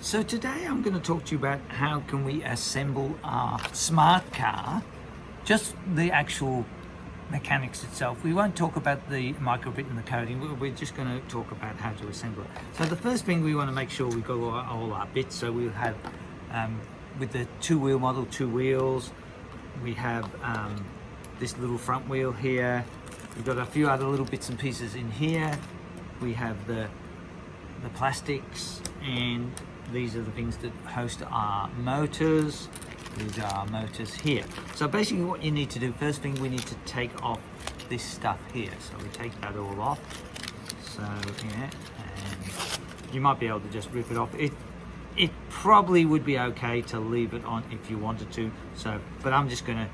So today I'm going to talk to you about how can we assemble our smart car, just the actual mechanics itself. We won't talk about the microbit and the coding, we're just going to talk about how to assemble it. So the first thing we want to make sure we've got all our bits. So we'll have, with the two-wheel model, 2 wheels, we have this little front wheel here, we've got a few other little bits and pieces in here, we have the plastics, and these are the things that host our motors. These are our motors here. So basically what you need to do, first thing we need to take off this stuff here. So we take that all off. So yeah, and you might be able to just rip it off. It probably would be okay to leave it on if you wanted to. So, but I'm just gonna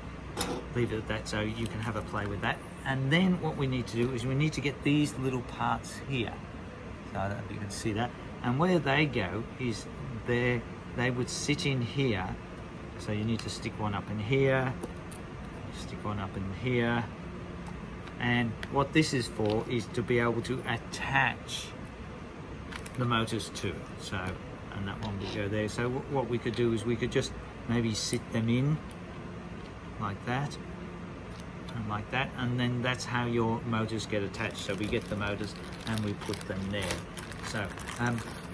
leave it at that so you can have a play with that. And then what we need to do is we need to get these little parts here. So I don't know if you can see that. And where they go is they would sit in here. So you need to stick one up in here, stick one up in here. And what this is for is to be able to attach the motors to it. So, and that one will go there. So what we could do is we could just maybe sit them in like that and like that. And then that's how your motors get attached. So we get the motors and we put them there. So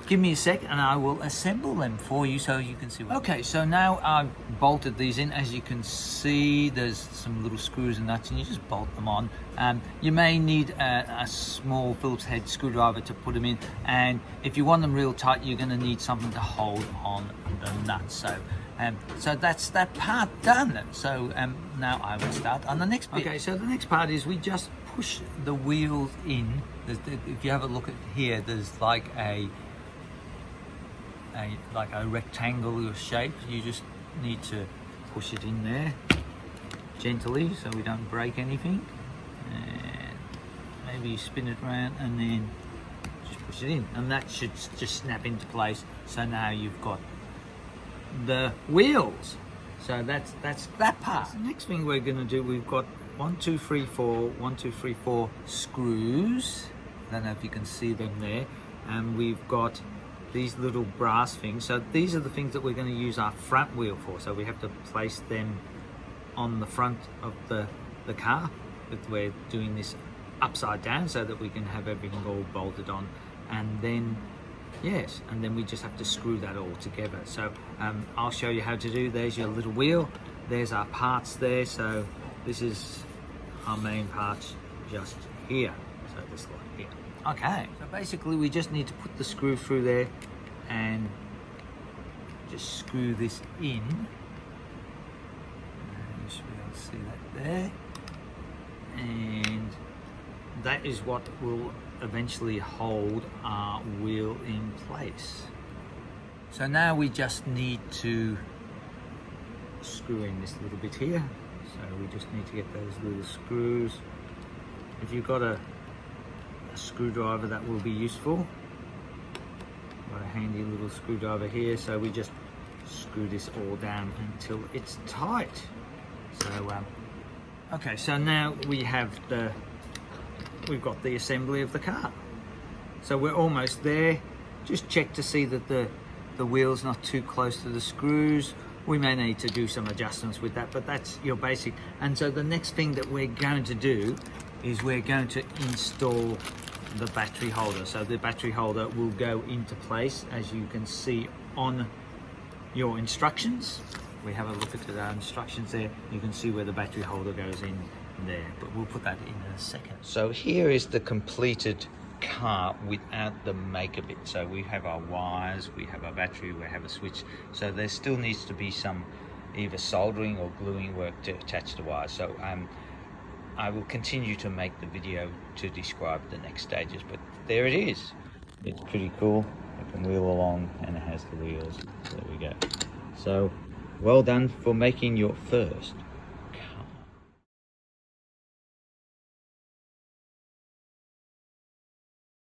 give me a sec and I will assemble them for you so you can see what. Okay, so now I've bolted these in. As you can see, there's some little screws and nuts and you just bolt them on. You may need a small Phillips head screwdriver to put them in, and if you want them real tight, you're going to need something to hold on the nuts. So that's that part done. So now I will start on the next bit. Okay, so the next part is we just push the wheels in. If you have a look at here, there's like a rectangular shape. You just need to push it in there gently so we don't break anything, and maybe spin it around and then just push it in, and that should just snap into place. So now you've got the wheels. So that's that part. The next thing we're going to do, we've got 1 2 3 4 screws. I don't know if you can see them there, and we've got these little brass things. So these are the things that we're going to use our front wheel for. So we have to place them on the front of the car, but we're doing this upside down so that we can have everything all bolted on. And then yes, and then we just have to screw that all together. So I'll show you how to do. There's your little wheel, there's our parts there. So this is our main parts just here. So this lot here. Okay, so basically we just need to put the screw through there and just screw this in. And you should be able to see that there. And that is what will eventually hold our wheel in place. So now we just need to screw in this little bit here. So we just need to get those little screws. If you've got a screwdriver, that will be useful. Got a handy little screwdriver here, so we just screw this all down until it's tight. So okay, so now we've got the assembly of the car. So we're almost there. Just check to see that the wheel's not too close to the screws. We may need to do some adjustments with that, but that's your basic. And so the next thing that we're going to do is we're going to install the battery holder. So the battery holder will go into place, as you can see on your instructions. We have a look at our instructions there. You can see where the battery holder goes in there, but we'll put that in a second. So here is the completed car without the MakerBit. So we have our wires, we have our battery, we have a switch. So there still needs to be some either soldering or gluing work to attach the wires. So I will continue to make the video to describe the next stages, but there it is. It's pretty cool. It can wheel along and it has the wheels. There we go. So well done for making your first